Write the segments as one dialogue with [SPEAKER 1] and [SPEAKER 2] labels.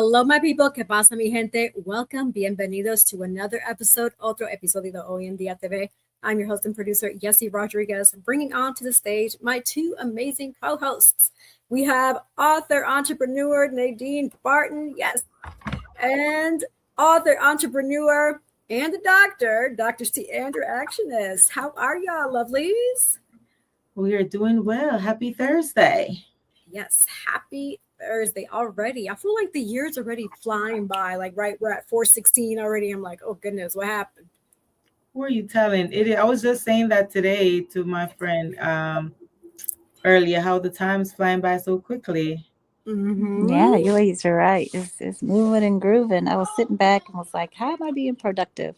[SPEAKER 1] Hello, my people. ¿Qué pasa, mi gente? Welcome. Bienvenidos to another episode, otro episodio de Hoy En Día TV. I'm your host and producer, Yessie Rodriguez, bringing onto the stage my two amazing co-hosts. We have author, entrepreneur, Nadine Barton, yes, and author, entrepreneur, and a doctor, Dr. C. Andrew Actionist. How are y'all, lovelies?
[SPEAKER 2] We are doing well. Happy Thursday.
[SPEAKER 1] Yes, happy Thursday already. I feel like the year's already flying by. Like, right, we're at 416 already. I'm like, oh goodness, what happened?
[SPEAKER 2] Who are you telling? I was just saying that today to my friend earlier, how the time's flying by so quickly.
[SPEAKER 3] Yeah, you ladies are right. It's moving and grooving. I was sitting back and was like, how am I being productive?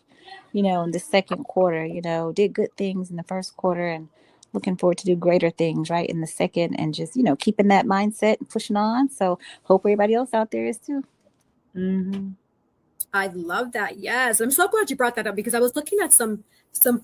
[SPEAKER 3] In the second quarter, did good things in the first quarter and looking forward to do greater things, right, in the second, and just, keeping that mindset and pushing on. So hope everybody else out there is too.
[SPEAKER 2] Mm-hmm.
[SPEAKER 1] I love that. Yes, I'm so glad you brought that up because I was looking at some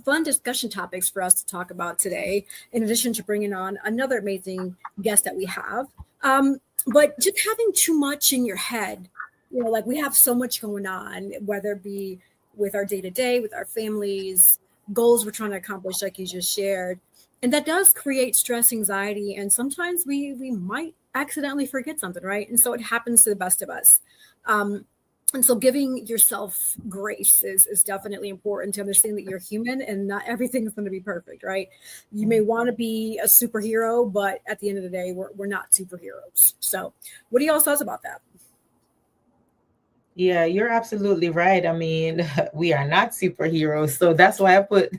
[SPEAKER 1] fun discussion topics for us to talk about today, in addition to bringing on another amazing guest that we have. But just having too much in your head, like we have so much going on, whether it be with our day to day, with our families, goals we're trying to accomplish, like you just shared, and that does create stress, anxiety, and sometimes we might accidentally forget something, right? And so it happens to the best of us. Um, and so giving yourself grace is definitely important to understand that you're human and not everything is going to be perfect, right? You may want to be a superhero, but at the end of the day, we're not superheroes. So what do y'all thoughts about that?
[SPEAKER 2] Yeah, you're absolutely right. I mean, we are not superheroes. So that's why I put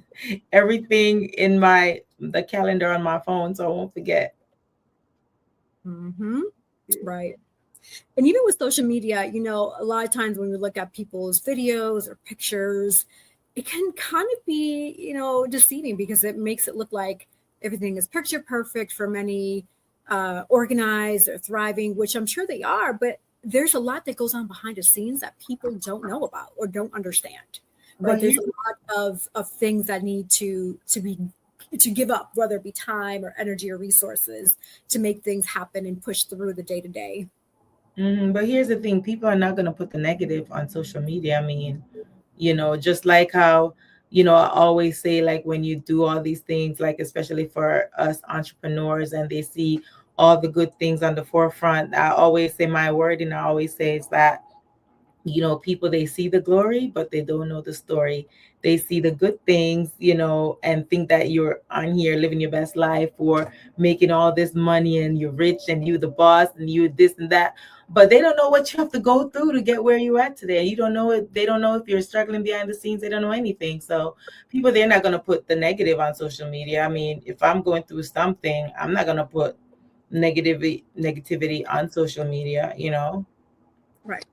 [SPEAKER 2] everything in the calendar on my phone so I won't forget.
[SPEAKER 1] Mm-hmm. Right. And even with social media, a lot of times when we look at people's videos or pictures, it can kind of be, deceiving because it makes it look like everything is picture perfect for many, organized or thriving, which I'm sure they are, but there's a lot that goes on behind the scenes that people don't know about or don't understand. Right.
[SPEAKER 2] But
[SPEAKER 1] There's a lot of things that need to give up, whether it be time or energy or resources to make things happen and push through the day to day.
[SPEAKER 2] But here's the thing, people are not going to put the negative on social media. I mean, just like how, I always say, like, when you do all these things, like, especially for us entrepreneurs, and they see all the good things on the forefront, I always say my word, and I always say is that, people, they see the glory, but they don't know the story. They see the good things, and think that you're on here living your best life or making all this money and you're rich and you the boss and you this and that. But they don't know what you have to go through to get where you're at today. You don't know it. They don't know if you're struggling behind the scenes. They don't know anything. So people, they're not going to put the negative on social media. I mean, if I'm going through something, I'm not going to put negativity on social media.
[SPEAKER 1] Right.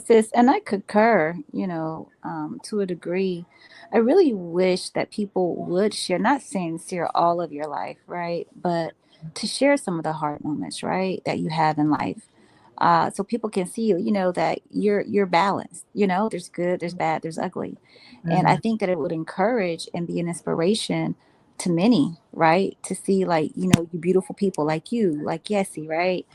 [SPEAKER 3] Sis, and I concur, to a degree. I really wish that people would share, not saying share all of your life, right? But to share some of the hard moments, right, that you have in life. So people can see, that you're balanced, there's good, there's bad, there's ugly. And I
[SPEAKER 2] Mhm.
[SPEAKER 3] think that it would encourage and be an inspiration to many, right? To see, like, you beautiful people like you, like Yessie, right?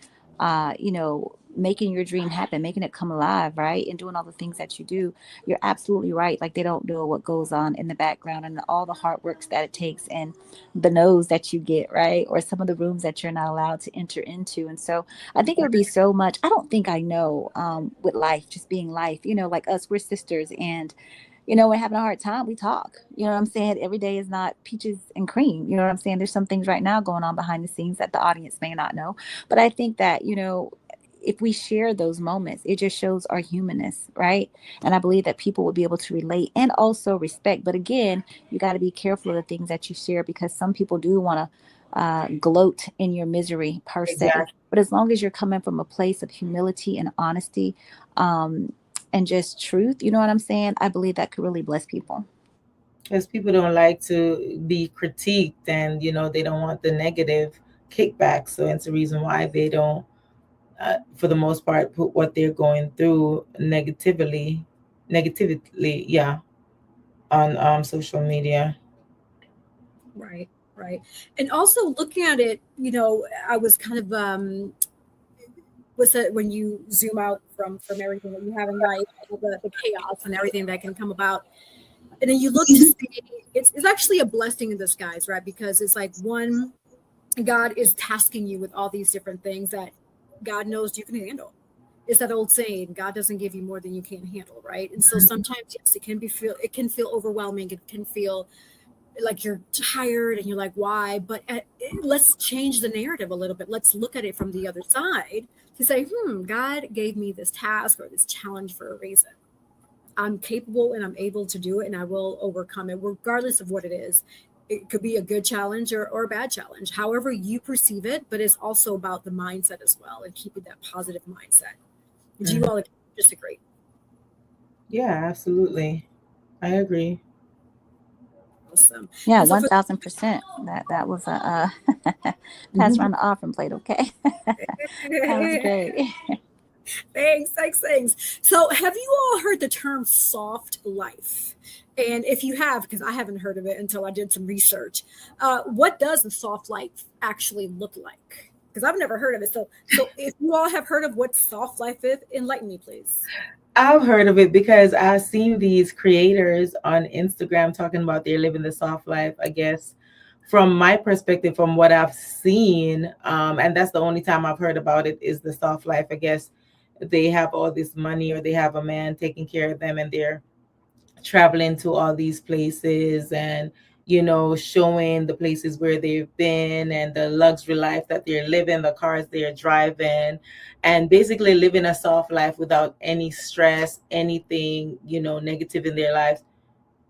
[SPEAKER 3] Making your dream happen, making it come alive, right? And doing all the things that you do. You're absolutely right. Like, they don't know what goes on in the background and all the hard works that it takes and the no's that you get, right? Or some of the rooms that you're not allowed to enter into. And so I think it would be so much. I don't think I know, with life, just being life, like us, we're sisters, and we're having a hard time, we talk. You know what I'm saying? Every day is not peaches and cream. You know what I'm saying? There's some things right now going on behind the scenes that the audience may not know. But I think that, if we share those moments, it just shows our humanness, right? And I believe that people will be able to relate and also respect. But again, you got to be careful of the things that you share, because some people do want to gloat in your misery per se.
[SPEAKER 2] Exactly.
[SPEAKER 3] But as long as you're coming from a place of humility and honesty, and just truth, you know what I'm saying? I believe that could really bless people.
[SPEAKER 2] Because people don't like to be critiqued, and they don't want the negative kickback. So it's the reason why they don't, for the most part, put what they're going through negatively, yeah, on social media.
[SPEAKER 1] Right, right. And also looking at it, I was kind of what's that when you zoom out from everything that you have in life, the chaos and everything that can come about, and then you look to see it's actually a blessing in disguise, right? Because it's like one, God is tasking you with all these different things that God knows you can handle. It's that old saying, God doesn't give you more than you can handle, right? And so sometimes, yes, it can feel overwhelming. It can feel like you're tired and you're like, why? But let's change the narrative a little bit. Let's look at it from the other side to say, God gave me this task or this challenge for a reason. I'm capable and I'm able to do it, and I will overcome it regardless of what it is. It could be a good challenge or a bad challenge, however you perceive it, but it's also about the mindset as well and keeping that positive mindset. Do you all disagree?
[SPEAKER 2] Yeah, absolutely. I agree.
[SPEAKER 1] Awesome.
[SPEAKER 3] Yeah,
[SPEAKER 1] And so
[SPEAKER 3] 1000%. That was a pass around the offering plate. Okay, that was great.
[SPEAKER 1] Thanks. So, have you all heard the term soft life? And if you have, because I haven't heard of it until I did some research, what does a soft life actually look like? Because I've never heard of it. So if you all have heard of what soft life is, enlighten me, please.
[SPEAKER 2] I've heard of it because I've seen these creators on Instagram talking about they're living the soft life, I guess. From my perspective, from what I've seen, and that's the only time I've heard about it, is the soft life. I guess they have all this money or they have a man taking care of them and they're traveling to all these places and showing the places where they've been and the luxury life that they're living, the cars they're driving, and basically living a soft life without any stress, anything negative in their lives.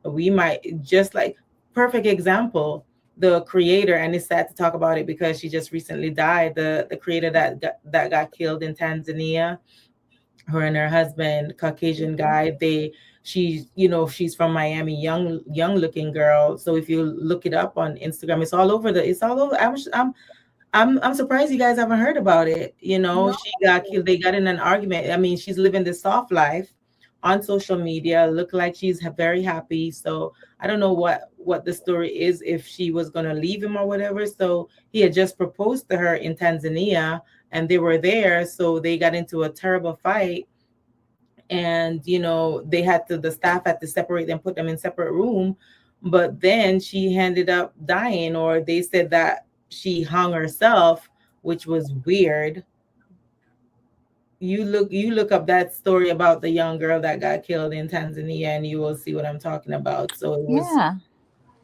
[SPEAKER 2] We might just like, perfect example, the creator, and it's sad to talk about it because she just recently died, the creator that got killed in Tanzania. Her and her husband, Caucasian guy, she's from Miami, young looking girl. So if you look it up on Instagram, it's all over. I'm surprised you guys haven't heard about it.
[SPEAKER 1] No.
[SPEAKER 2] She got killed. They got in an argument. I mean, she's living this soft life on social media, look like she's very happy. So I don't know what the story is, if she was going to leave him or whatever. So he had just proposed to her in Tanzania and they were there. So they got into a terrible fight. And, the staff had to separate them, put them in separate room. But then she ended up dying, or they said that she hung herself, which was weird. You look up that story about the young girl that got killed in Tanzania and you will see what I'm talking about. So it was,
[SPEAKER 3] Yeah,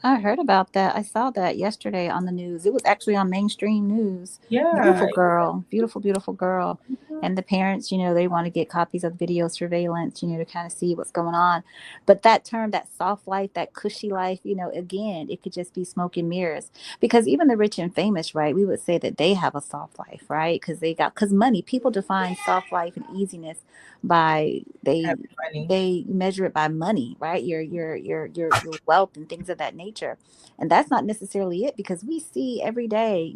[SPEAKER 3] I heard about that. I saw that yesterday on the news. It was actually on mainstream news.
[SPEAKER 2] yeah.
[SPEAKER 3] Beautiful girl, beautiful girl. And the parents, they want to get copies of video surveillance, to kind of see what's going on. But that term, that soft life, that cushy life, again, it could just be smoke and mirrors. Because even the rich and famous, right, we would say that they have a soft life, right? Because money, people define soft life and easiness by
[SPEAKER 2] Having money.
[SPEAKER 3] they measure it by money, right? Your wealth and things of that nature. And that's not necessarily it, because we see every day,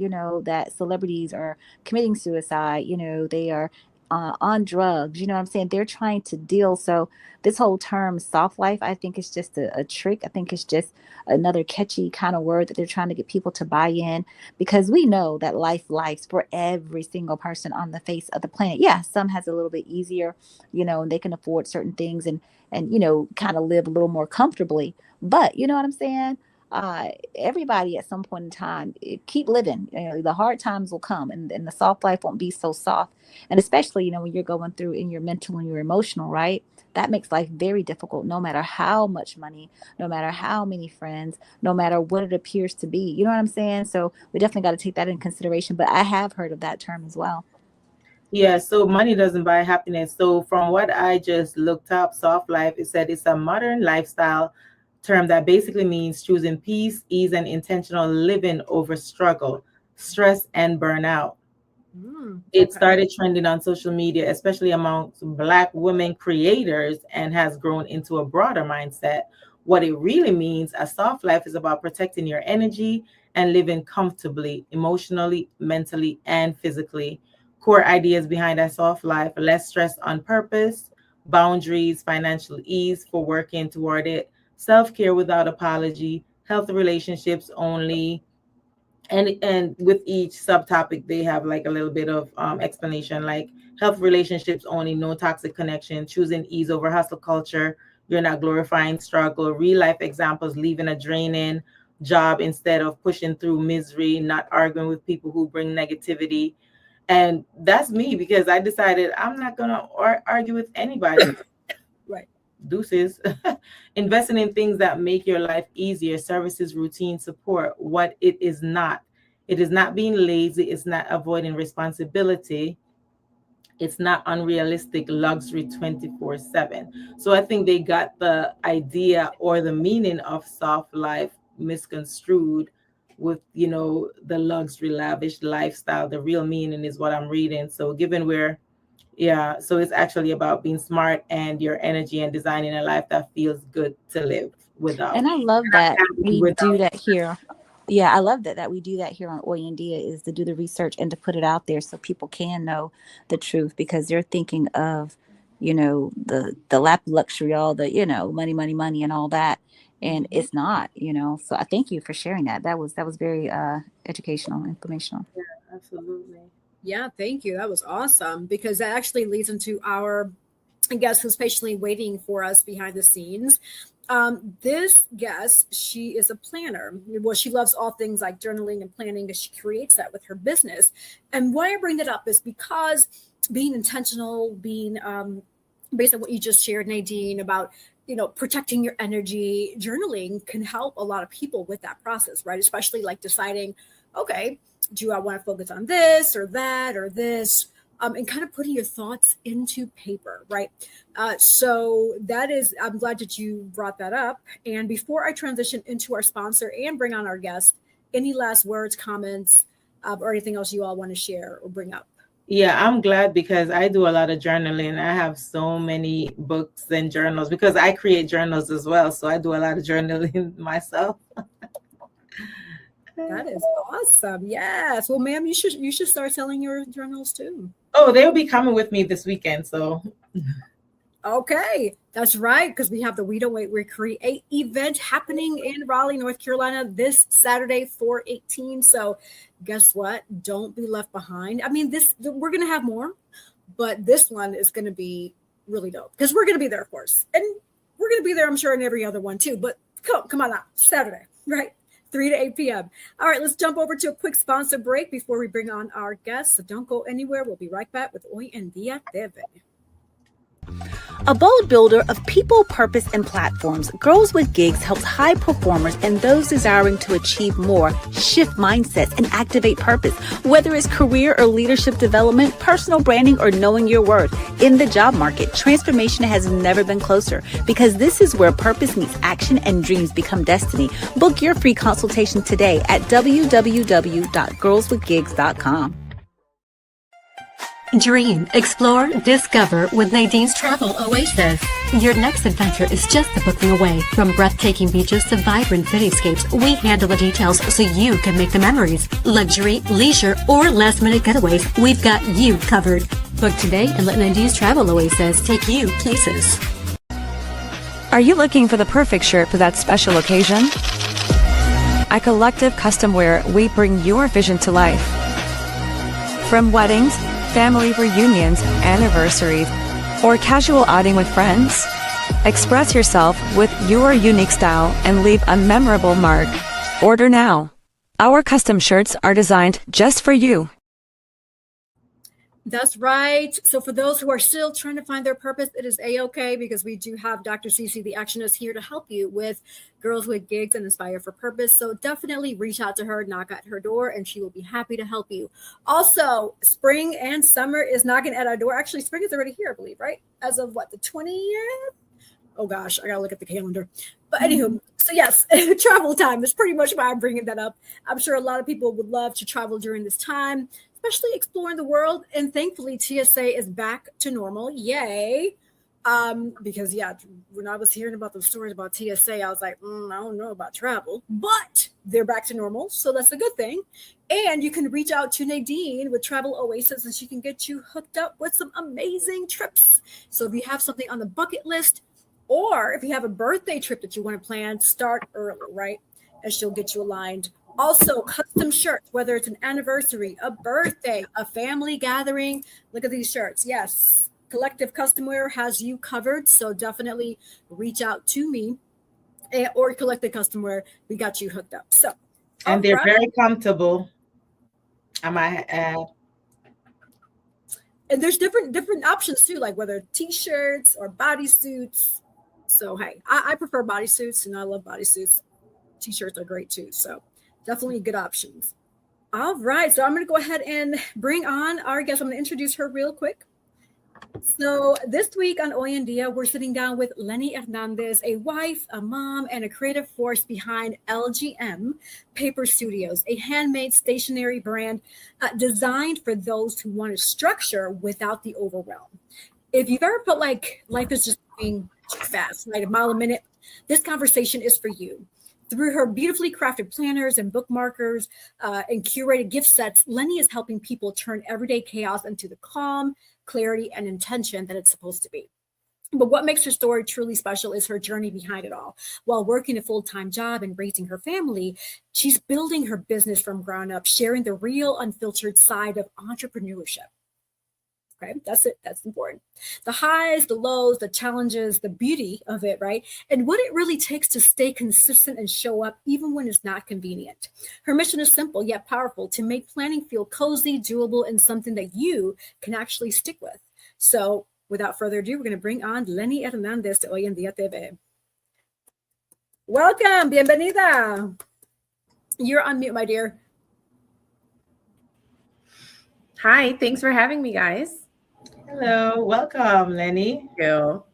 [SPEAKER 3] that celebrities are committing suicide, they are on drugs, you know what I'm saying? They're trying to deal. So this whole term soft life, I think is just a trick. I think it's just another catchy kind of word that they're trying to get people to buy in, because we know that life's for every single person on the face of the planet. Yeah, some has a little bit easier, and they can afford certain things and kind of live a little more comfortably. But you know what I'm saying? Everybody at some point in time, keep living. The hard times will come, and the soft life won't be so soft. And especially, when you're going through in your mental and your emotional, right? That makes life very difficult, no matter how much money, no matter how many friends, no matter what it appears to be. You know what I'm saying? So we definitely got to take that in consideration. But I have heard of that term as well.
[SPEAKER 2] Yeah, so money doesn't buy happiness. So from what I just looked up, soft life, it said it's a modern lifestyle term that basically means choosing peace, ease, and intentional living over struggle, stress, and burnout. It started trending on social media, especially amongst Black women creators, and has grown into a broader mindset. What it really means, a soft life is about protecting your energy and living comfortably, emotionally, mentally, and physically. Core ideas behind a soft life: less stress on purpose, boundaries, financial ease for working toward it, self care without apology, healthy relationships only, And with each subtopic they have like a little bit of explanation, like health, relationships only, no toxic connection, choosing ease over hustle culture, you're not glorifying struggle, real life examples, leaving a draining job instead of pushing through misery, not arguing with people who bring negativity. And that's me, because I decided I'm not gonna argue with anybody.
[SPEAKER 1] Right.
[SPEAKER 2] Deuces. Investing in things that make your life easier, services, routine, support. What it is not. It is not being lazy. It's not avoiding responsibility. It's not unrealistic luxury 24/7. So I think they got the idea or the meaning of soft life misconstrued with, the luxury, lavish lifestyle. The real meaning is what I'm reading. So given where, yeah, so it's actually about being smart and your energy and designing a life that feels good to live without.
[SPEAKER 3] And I love that we
[SPEAKER 2] without
[SPEAKER 3] do that here. Yeah, I love that we do that here on Hoy En Día, is to do the research and to put it out there so people can know the truth, because they're thinking of, the lap luxury, all the, money, money, money and all that. And it's not, So I thank you for sharing that. That was very educational, informational.
[SPEAKER 2] Yeah, absolutely.
[SPEAKER 1] Yeah, thank you. That was awesome, because that actually leads into our guest who's patiently waiting for us behind the scenes. This guest, she is a planner. Well, she loves all things like journaling and planning, and she creates that with her business. And why I bring that up is because being intentional, being based on what you just shared, Nadine, about protecting your energy, journaling can help a lot of people with that process, right? Especially like deciding, okay, do I want to focus on this or that or this? And kind of putting your thoughts into paper, right? So that is, I'm glad that you brought that up. And before I transition into our sponsor and bring on our guest, any last words, comments, or anything else you all want to share or bring up?
[SPEAKER 2] Yeah, I'm glad, because I do a lot of journaling. I have so many books and journals because I create journals as well. So I do a lot of journaling myself.
[SPEAKER 1] That is awesome. Yes. Well, ma'am, you should start selling your journals too.
[SPEAKER 2] Oh, they'll be coming with me this weekend. So
[SPEAKER 1] okay, that's right, because we have the We Don't Wait, We Create event happening in Raleigh, North Carolina this Saturday, 4/18. So guess what? Don't be left behind. I mean, we're going to have more, but this one is going to be really dope because we're going to be there, of course. And we're going to be there, I'm sure, in every other one too. But come on out, Saturday, right? 3 to 8 p.m. All right, let's jump over to a quick sponsor break before we bring on our guests. So don't go anywhere. We'll be right back with Hoy En Día TV.
[SPEAKER 4] A bold builder of people, purpose, and platforms, Girls with Gigs helps high performers and those desiring to achieve more shift mindsets and activate purpose. Whether it's career or leadership development, personal branding, or knowing your worth. In the job market, transformation has never been closer, because this is where purpose meets action and dreams become destiny. Book your free consultation today at www.girlswithgigs.com.
[SPEAKER 5] Dream, explore, discover with Nadine's Travel Oasis. Your next adventure is just a booking away. From breathtaking beaches to vibrant cityscapes, we handle the details so you can make the memories. Luxury, leisure, or last-minute getaways, we've got you covered. Book today and let Nadine's Travel Oasis take you places.
[SPEAKER 6] Are you looking for the perfect shirt for that special occasion? At Collective Custom Wear, we bring your vision to life. From weddings, family reunions, anniversaries, or casual outing with friends, express yourself with your unique style and leave a memorable mark. Order now. Our custom shirts are designed just for you.
[SPEAKER 1] That's right. So for those who are still trying to find their purpose, it is A-OK, because we do have Dr. Cece, the actionist, here to help you with Girls with Gigs and Inspire for Purpose. So definitely reach out to her, knock at her door, and she will be happy to help you. Also, spring and summer is knocking at our door. Actually, spring is already here, I believe, right? As of what, the 20th? Oh gosh, I gotta look at the calendar. But anywho, so yes, travel time is pretty much why I'm bringing that up. I'm sure a lot of people would love to travel during this time, especially exploring the world. And thankfully, TSA is back to normal. Yay. Because yeah, when I was hearing about those stories about TSA, I was like, I don't know about travel, but they're back to normal. So that's a good thing. And you can reach out to Nadine with Travel Oasis, and she can get you hooked up with some amazing trips. So if you have something on the bucket list, or if you have a birthday trip that you want to plan, start early, right? And she'll get you aligned Also, custom shirts, whether it's an anniversary, a birthday, a family gathering. Look at these shirts. Yes, Collective Custom Wear has you covered. So definitely reach out to me or Collective Custom Wear. We got you hooked up. So,
[SPEAKER 2] and they're very comfortable, I might add.
[SPEAKER 1] And there's different options too, like whether t-shirts or bodysuits. So hey, I prefer bodysuits and I love bodysuits. T-shirts are great too. So definitely good options. All right. So I'm going to go ahead and bring on our guest. I'm going to introduce her real quick. So this week on Hoy En Día, we're sitting down with Leni Hernandez, a wife, a mom, and a creative force behind LGM PaperStudios, a handmade stationery brand designed for those who want structure without the overwhelm. If you've ever felt like life is just moving too fast, like a mile a minute, this conversation is for you. Through her beautifully crafted planners and bookmarkers and curated gift sets, Leni is helping people turn everyday chaos into the calm, clarity, and intention that it's supposed to be. But what makes her story truly special is her journey behind it all. While working a full-time job and raising her family, she's building her business from ground up, sharing the real, unfiltered side of entrepreneurship. Okay, that's it. That's important. The highs, the lows, the challenges, the beauty of it, right? And what it really takes to stay consistent and show up even when it's not convenient. Her mission is simple yet powerful: to make planning feel cozy, doable, and something that you can actually stick with. So without further ado, we're going to bring on Leni Hernandez to Hoy En Día TV. Welcome. Bienvenida. You're on mute, my dear.
[SPEAKER 7] Hi. Thanks for having me, guys.
[SPEAKER 2] Hello, welcome, Leni.
[SPEAKER 7] Thank you.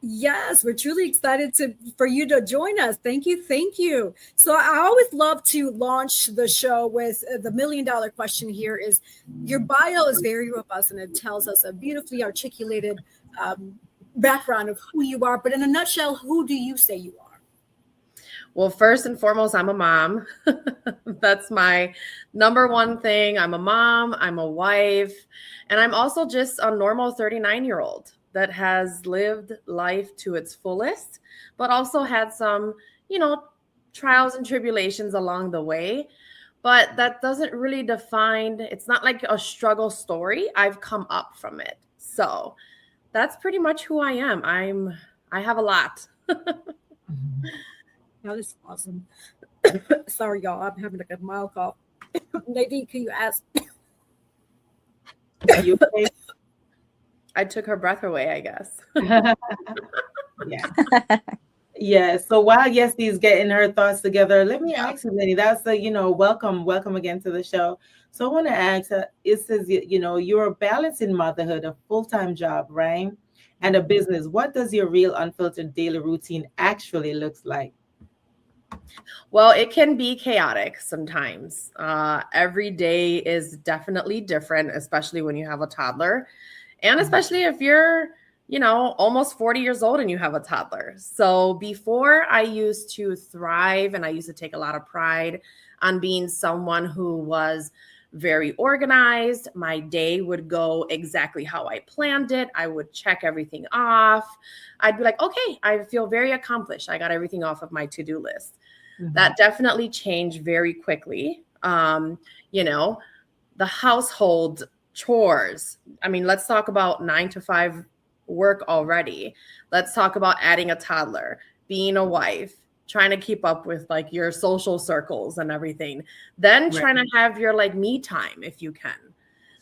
[SPEAKER 1] Yes, we're truly excited for you to join us. Thank you. Thank you. So I always love to launch the show with the $1 million question here is your bio is very robust and it tells us a beautifully articulated background of who you are. But in a nutshell, who do you say you are?
[SPEAKER 7] Well, first and foremost, I'm a mom. That's my number one thing. I'm a mom, I'm a wife, and I'm also just a normal 39-year-old that has lived life to its fullest, but also had some, trials and tribulations along the way. But that doesn't really define, it's not like a struggle story. I've come up from it. So that's pretty much who I am. I have a lot.
[SPEAKER 1] That is awesome. Sorry, y'all. I'm having like a mild cough. Nadine, can you ask?
[SPEAKER 2] Are you okay?
[SPEAKER 7] I took her breath away, I guess.
[SPEAKER 2] Yeah. Yeah. So while Yesie's getting her thoughts together, let me ask you, Leni, that's welcome again to the show. So I want to ask, it says, you're balancing motherhood, a full-time job, right? And a business. What does your real unfiltered daily routine actually looks like?
[SPEAKER 7] Well, it can be chaotic sometimes. Every day is definitely different, especially when you have a toddler. And especially if you're, almost 40 years old and you have a toddler. So before, I used to thrive and I used to take a lot of pride on being someone who was very organized. My day would go exactly how I planned it. I would check everything off. I'd be like, okay, I feel very accomplished. I got everything off of my to-do list. Mm-hmm. That definitely changed very quickly. The household chores. I mean, let's talk about 9 to 5 work already. Let's talk about adding a toddler, being a wife, trying to keep up with like your social circles and everything, then trying to have your like me time if you can.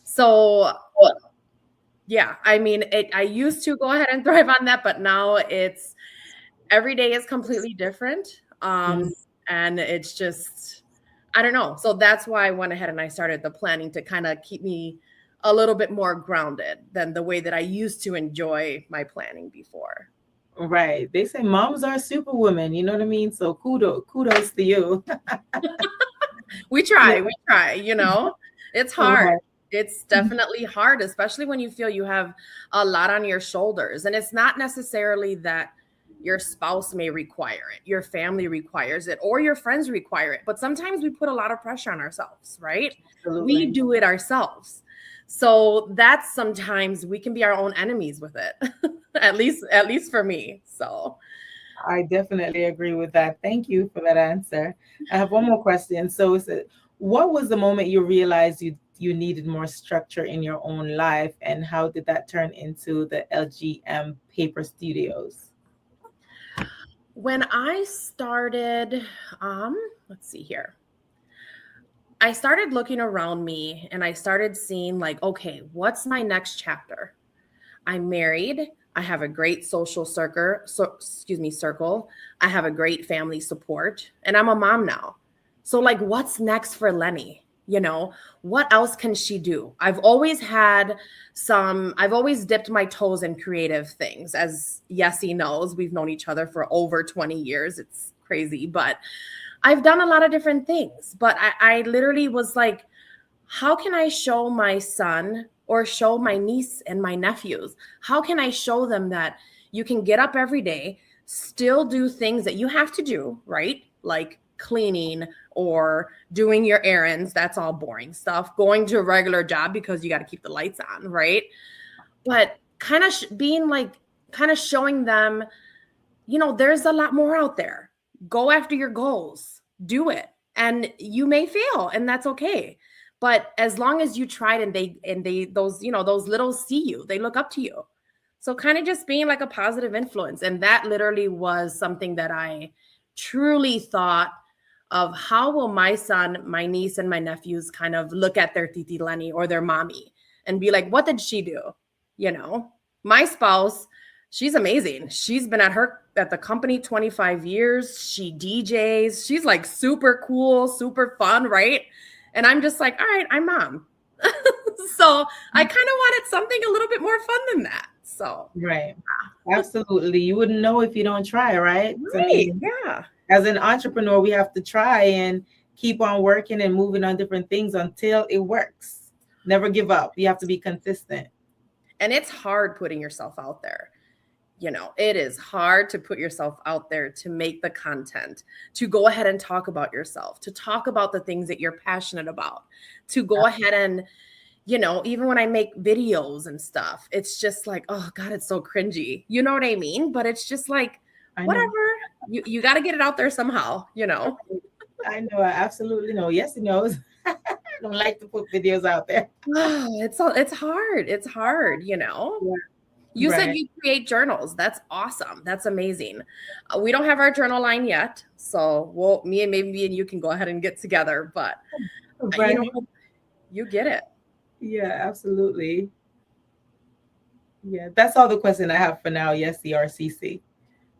[SPEAKER 7] So yeah, I mean, I used to go ahead and thrive on that, but now it's every day is completely different. And it's just, I don't know. So that's why I went ahead and I started the planning to kind of keep me a little bit more grounded than the way that I used to enjoy my planning before.
[SPEAKER 2] Right. They say moms are superwomen. You know what I mean? So kudos to you.
[SPEAKER 7] We try, it's hard. It's definitely hard, especially when you feel you have a lot on your shoulders. And it's not necessarily that your spouse may require it, your family requires it, or your friends require it. But sometimes we put a lot of pressure on ourselves, right? Absolutely. We do it ourselves. So that's sometimes we can be our own enemies with it, at least for me. So
[SPEAKER 2] I definitely agree with that. Thank you for that answer. I have one more question. So, what was the moment you realized you needed more structure in your own life, and how did that turn into the LGM PaperStudios?
[SPEAKER 7] When I started, let's see here. I started looking around me and I started seeing like, okay, what's my next chapter? I'm married. I have a great social circle. I have a great family support, and I'm a mom now. So like, what's next for Leni? You know, what else can she do? I've always dipped my toes in creative things. As Yessie knows, we've known each other for over 20 years. It's crazy, but I've done a lot of different things. But I literally was like, how can I show my son or show my niece and my nephews? How can I show them that you can get up every day, still do things that you have to do, right? Like cleaning or doing your errands. That's all boring stuff. Going to a regular job because you got to keep the lights on, right? But kind of showing them, you know, there's a lot more out there. Go after your goals, do it. And you may fail, and that's okay. But as long as you tried and those little see you, they look up to you. So kind of just being like a positive influence. And that literally was something that I truly thought of. How will my son, my niece, and my nephews kind of look at their Titi Leni or their mommy and be like, what did she do? You know, my spouse, she's amazing. She's been at the company 25 years. She DJs. She's like super cool, super fun, right? And I'm just like, all right, I'm mom. So I kind of wanted something a little bit more fun than that. So
[SPEAKER 2] right. Absolutely. You wouldn't know if you don't try, right?
[SPEAKER 7] Right.
[SPEAKER 2] I mean,
[SPEAKER 7] Yeah.
[SPEAKER 2] As an entrepreneur, we have to try and keep on working and moving on different things until it works. Never give up. You have to be consistent.
[SPEAKER 7] And it's hard putting yourself out there. You know, it is hard to put yourself out there, to make the content, to go ahead and talk about yourself, to talk about the things that you're passionate about, to go ahead and, you know, even when I make videos and stuff, it's just like, oh God, it's so cringy. You know what I mean? But it's just like, whatever, you got to get it out there somehow, you know?
[SPEAKER 2] I know. I absolutely know. Yes, he knows. I don't like to put videos out there.
[SPEAKER 7] It's hard. It's hard, you know?
[SPEAKER 2] Yeah.
[SPEAKER 7] You said you create journals. That's awesome. That's amazing. We don't have our journal line yet, so me and you can go ahead and get together. But you know, you get it.
[SPEAKER 2] Yeah, absolutely. Yeah, that's all the question I have for now. Yes, CRCC.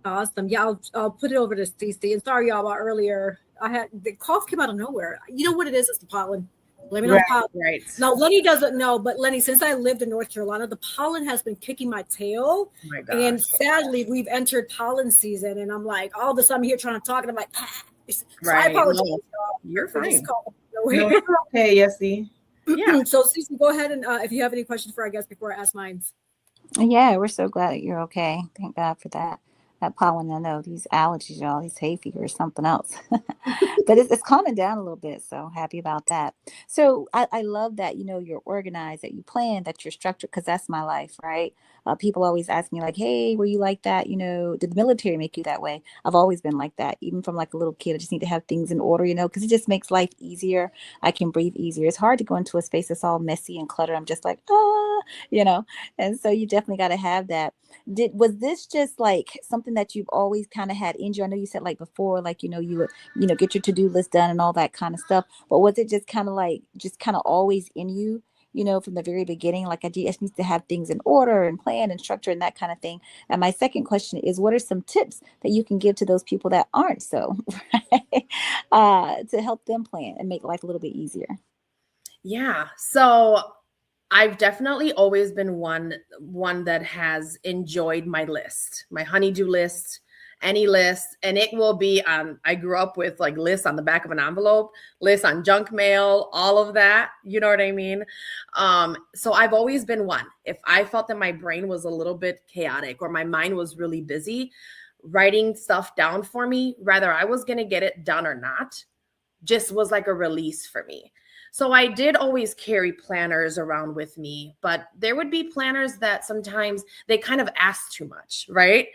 [SPEAKER 1] Awesome. Yeah, I'll put it over to Stacey. And sorry, y'all, about earlier. I had the cough came out of nowhere. You know what it is? It's the pollen. Let me know pollen.
[SPEAKER 7] Right.
[SPEAKER 1] Now, Leni doesn't know, but Leni, since I lived in North Carolina, the pollen has been kicking my tail.
[SPEAKER 7] Oh my gosh.
[SPEAKER 1] And sadly, we've entered pollen season. And I'm like, all of a sudden, I'm here trying to talk, and I'm like, So I apologize.
[SPEAKER 7] No, you're fine.
[SPEAKER 2] No, okay, Yessie.
[SPEAKER 1] Yeah. So, Stacey, go ahead and if you have any questions for our guests before I ask mine.
[SPEAKER 3] Yeah, we're so glad that you're okay. Thank God for that. That pollen, I know these allergies, y'all, these hay fever or something else. But it's calming down a little bit. So happy about that. So I love that, you know, you're organized, that you plan, that you're structured, because that's my life, right? People always ask me like, hey, were you like that? You know, did the military make you that way? I've always been like that. Even from like a little kid, I just need to have things in order, you know, because it just makes life easier. I can breathe easier. It's hard to go into a space that's all messy and cluttered. I'm just like, you know, and so you definitely got to have that. Was this just like something that you've always kind of had in you? I know you said like before, like, you know, you would, you know, get your to-do list done and all that kind of stuff, but was it just kind of always in you, you know, from the very beginning? Like, I just need to have things in order and plan and structure and that kind of thing. And my second question is, what are some tips that you can give to those people that aren't so, right? To help them plan and make life a little bit easier?
[SPEAKER 7] Yeah. So I've definitely always been one that has enjoyed my list, my honey-do list, any list. And it will be I grew up with like lists on the back of an envelope, lists on junk mail, all of that. You know what I mean? So I've always been one. If I felt that my brain was a little bit chaotic or my mind was really busy, writing stuff down for me, whether I was going to get it done or not, just was like a release for me. So I did always carry planners around with me, but there would be planners that sometimes they kind of ask too much, right?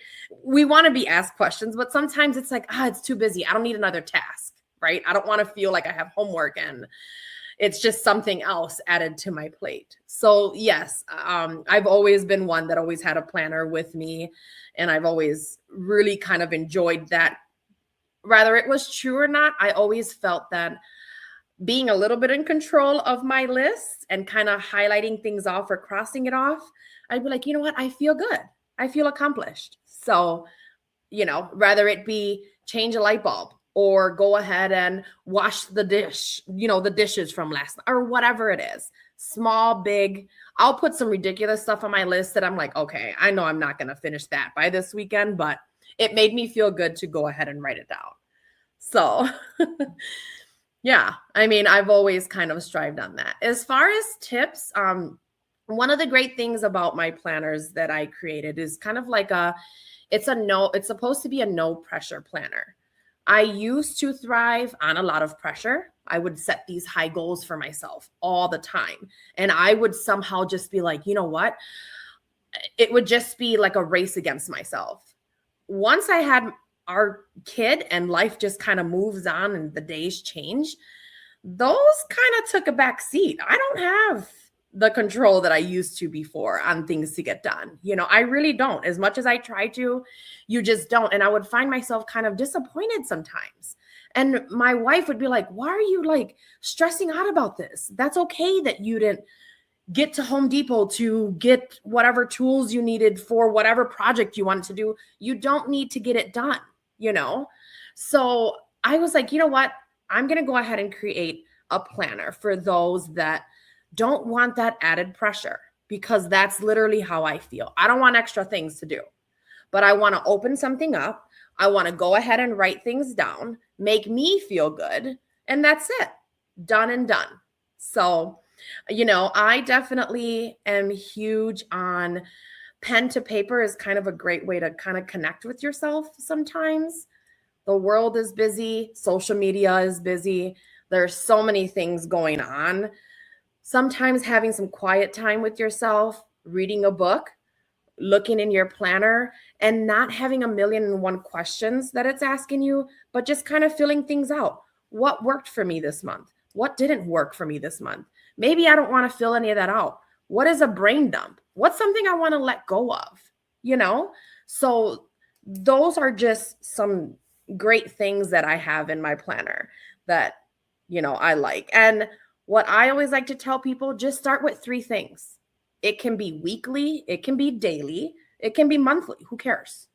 [SPEAKER 7] We want to be asked questions, but sometimes it's like, it's too busy. I don't need another task, right? I don't want to feel like I have homework and it's just something else added to my plate. So yes, I've always been one that always had a planner with me, and I've always really kind of enjoyed that. Whether it was true or not, I always felt that being a little bit in control of my list and kind of highlighting things off or crossing it off, I'd be like, you know what? I feel good. I feel accomplished. So, whether it be change a light bulb or go ahead and wash the dish, the dishes from last night or whatever it is, small, big, I'll put some ridiculous stuff on my list that I'm like, okay, I know I'm not going to finish that by this weekend, but it made me feel good to go ahead and write it down. So yeah, I mean, I've always kind of strived on that. As far as tips, one of the great things about my planners that I created is kind of like it's supposed to be a no pressure planner. I used to thrive on a lot of pressure. I would set these high goals for myself all the time. And I would somehow just be like, you know what? It would just be like a race against myself. Once I had our kid and life just kind of moves on and the days change, those kind of took a back seat. I don't have the control that I used to before on things to get done. I really don't. As much as I try to, you just don't. And I would find myself kind of disappointed sometimes. And my wife would be like, why are you like stressing out about this? That's okay that you didn't get to Home Depot to get whatever tools you needed for whatever project you wanted to do. You don't need to get it done, So I was like, you know what? I'm going to go ahead and create a planner for those that don't want that added pressure, because that's literally how I feel. I don't want extra things to do, but I want to open something up. I want to go ahead and write things down, make me feel good, and that's it. Done and done. So, I definitely am huge on pen to paper is kind of a great way to kind of connect with yourself sometimes. The world is busy. Social media is busy. There's so many things going on. Sometimes having some quiet time with yourself, reading a book, looking in your planner, and not having 1,000,001 questions that it's asking you, but just kind of filling things out. What worked for me this month? What didn't work for me this month? Maybe I don't want to fill any of that out. What is a brain dump? What's something I want to let go of? So those are just some great things that I have in my planner that, I like. And what I always like to tell people, just start with 3 things. It can be weekly, it can be daily, it can be monthly. Who cares?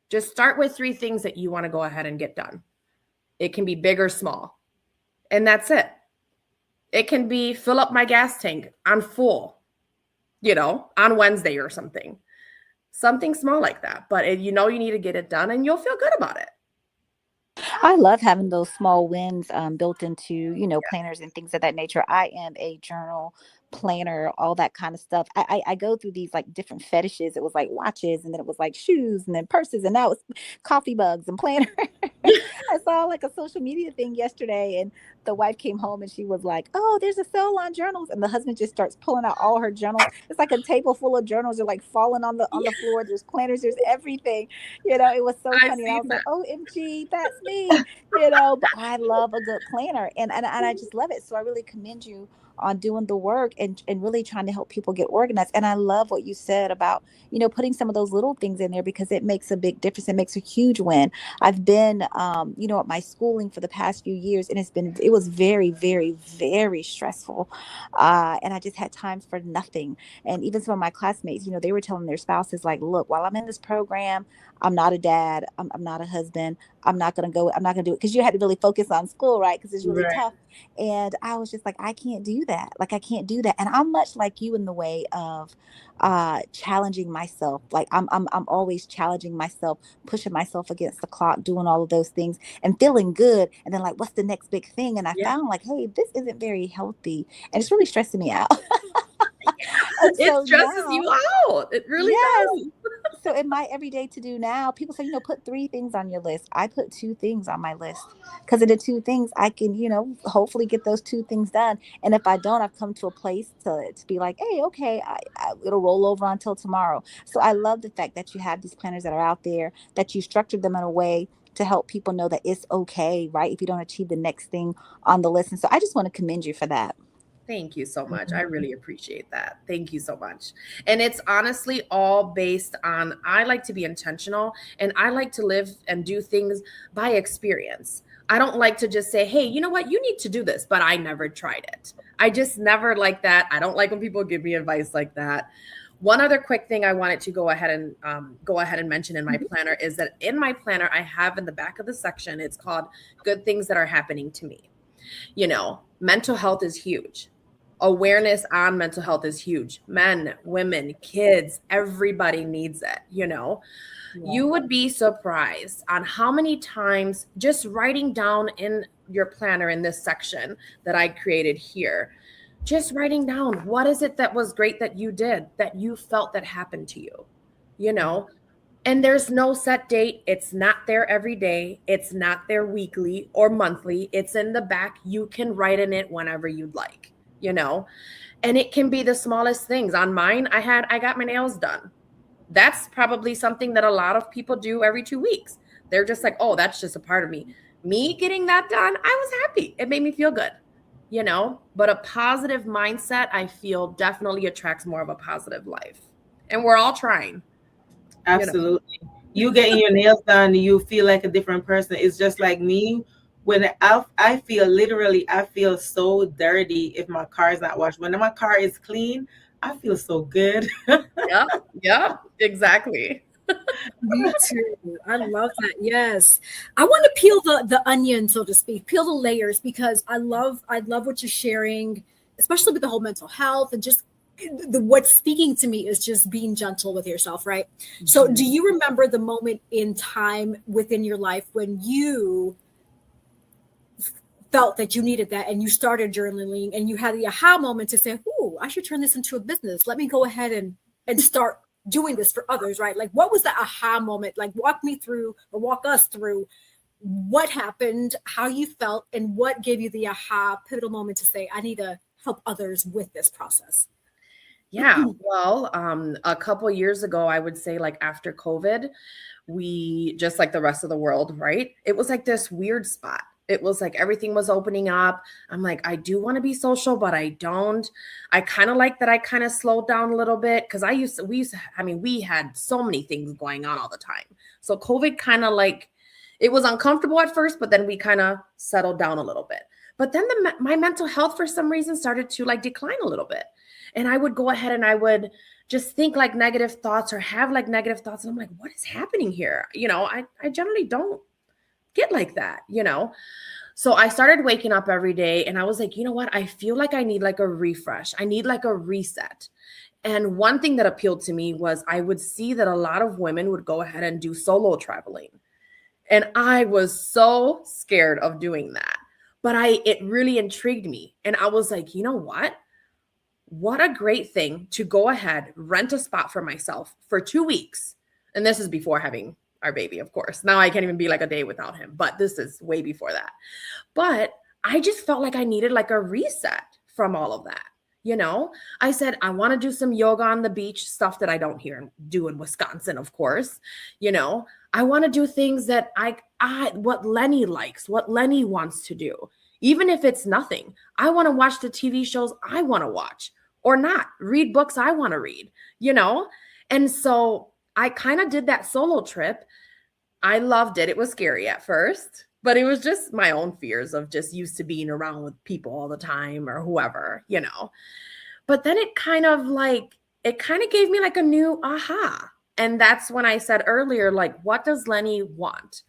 [SPEAKER 7] Just start with 3 things that you want to go ahead and get done. It can be big or small. And that's it. It can be fill up my gas tank on full, on Wednesday or something. Something small like that. But you need to get it done and you'll feel good about it.
[SPEAKER 3] I love having those small wins built into, planners and things of that nature. I am a journal planner, all that kind of stuff. I go through these like different fetishes. It was like watches, and then it was like shoes, and then purses, and now it's coffee mugs and planner. I saw like a social media thing yesterday, and the wife came home and she was like, "Oh, there's a sale on journals," and the husband just starts pulling out all her journals. It's like a table full of journals. They're like falling on the floor. There's planners. There's everything. It was so funny. And I was like, "OMG, that's me." But I love a good planner, and I just love it. So I really commend you on doing the work and really trying to help people get organized. And I love what you said about, putting some of those little things in there, because it makes a big difference. It makes a huge win. I've been, at my schooling for the past few years, and it was very, very, very stressful. And I just had times for nothing. And even some of my classmates, they were telling their spouses like, look, while I'm in this program, I'm not a dad. I'm not a husband. I'm not going to do it, because you had to really focus on school, right? Because it's really tough. And I was just like, I can't do that. Like, I can't do that. And I'm much like you in the way of challenging myself. Like I'm always challenging myself, pushing myself against the clock, doing all of those things and feeling good. And then like, what's the next big thing? And I found like, hey, this isn't very healthy. And it's really stressing me out.
[SPEAKER 7] It stresses you out. It really does.
[SPEAKER 3] So in my everyday to do now, people say, put 3 things on your list. I put 2 things on my list because of the 2 things I can, hopefully get those 2 things done. And if I don't, I've come to a place to be like, hey, okay, it'll roll over until tomorrow. So I love the fact that you have these planners that are out there, that you structured them in a way to help people know that it's okay, right? If you don't achieve the next thing on the list. And so I just want to commend you for that.
[SPEAKER 7] Thank you so much. I really appreciate that. Thank you so much. And it's honestly all based on, I like to be intentional and I like to live and do things by experience. I don't like to just say, hey, you know what? You need to do this, but I never tried it. I just never like that. I don't like when people give me advice like that. One other quick thing I wanted to go ahead and mention in my planner is that in my planner, I have in the back of the section, it's called Good Things That Are Happening to Me. Mental health is huge. Awareness on mental health is huge. Men, women, kids, everybody needs it, Yeah. You would be surprised on how many times just writing down in your planner in this section that I created here, just writing down, what is it that was great that you did, that you felt that happened to you, And there's no set date. It's not there every day. It's not there weekly or monthly. It's in the back. You can write in it whenever you'd like. And it can be the smallest things. On mine, I got my nails done. That's probably something that a lot of people do every 2 weeks. They're just like, oh, that's just a part of me. Me getting that done, I was happy. It made me feel good, but a positive mindset, I feel, definitely attracts more of a positive life. And we're all trying.
[SPEAKER 2] Absolutely. You getting your nails done, you feel like a different person. It's just like me. When I feel so dirty if my car is not washed. When my car is clean, I feel so good.
[SPEAKER 7] Yeah, exactly.
[SPEAKER 1] Me too. I love that. Yes. I want to peel the onion, so to speak, peel the layers, because I love what you're sharing, especially with the whole mental health and just what's speaking to me is just being gentle with yourself, right? Mm-hmm. So do you remember the moment in time within your life when you felt that you needed that and you started journaling and you had the aha moment to say, "Ooh, I should turn this into a business. Let me go ahead and start doing this for others," right? Like, what was the aha moment? Like, walk us through what happened, how you felt, and what gave you the aha pivotal moment to say, I need to help others with this process.
[SPEAKER 7] Yeah, well, a couple years ago, I would say, like, after COVID, we, just like the rest of the world, right? It was like this weird spot. It was like everything was opening up. I'm like, I do want to be social, but I don't. I kind of like that I kind of slowed down a little bit because we had so many things going on all the time. So COVID kind of like, it was uncomfortable at first, but then we kind of settled down a little bit. But then my mental health for some reason started to like decline a little bit. And I would go ahead and I would just think like negative thoughts or have like negative thoughts. And I'm like, what is happening here? I generally don't get like that, So I started waking up every day and I was like, you know what? I feel like I need like a refresh. I need like a reset. And one thing that appealed to me was I would see that a lot of women would go ahead and do solo traveling. And I was so scared of doing that. But it really intrigued me. And I was like, you know what? What a great thing to go ahead, rent a spot for myself for 2 weeks. And this is before having our baby, of course. Now I can't even be like a day without him, but this is way before that. But I just felt like I needed like a reset from all of that. I said, I want to do some yoga on the beach, stuff that I don't do in Wisconsin, of course. I want to do things that what Leni likes, what Leni wants to do. Even if it's nothing, I want to watch the TV shows I want to watch or not, read books I want to read, And so I kind of did that solo trip. I loved it. It was scary at first, but it was just my own fears of just used to being around with people all the time or whoever, But then it kind of gave me like a new aha. And that's when I said earlier, like, what does Leni want?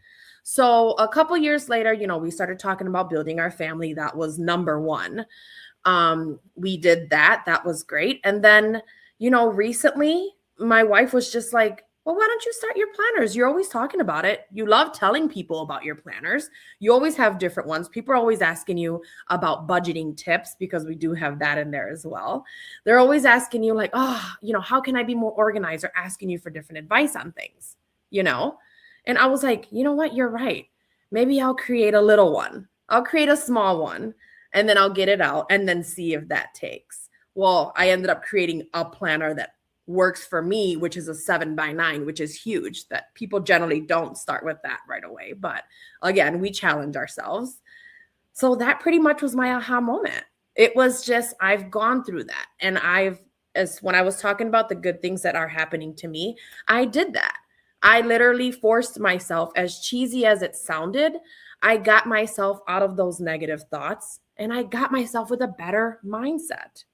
[SPEAKER 7] So a couple years later, we started talking about building our family. That was number one. We did that. That was great. And then, recently my wife was just like, Well, why don't you start your planners? You're always talking about it. You love telling people about your planners. You always have different ones. People are always asking you about budgeting tips because we do have that in there as well. They're always asking you like, oh, how can I be more organized, or asking you for different advice on things, And I was like, you know what? You're right. Maybe I'll create a little one. I'll create a small one, and then I'll get it out and then see if that takes. Well, I ended up creating a planner that works for me, which is a 7x9, which is huge, that people generally don't start with that right away. But again, we challenge ourselves. So that pretty much was my aha moment. It was just, I've gone through that. And when I was talking about the good things that are happening to me, I did that. I literally forced myself, as cheesy as it sounded, I got myself out of those negative thoughts, and I got myself with a better mindset.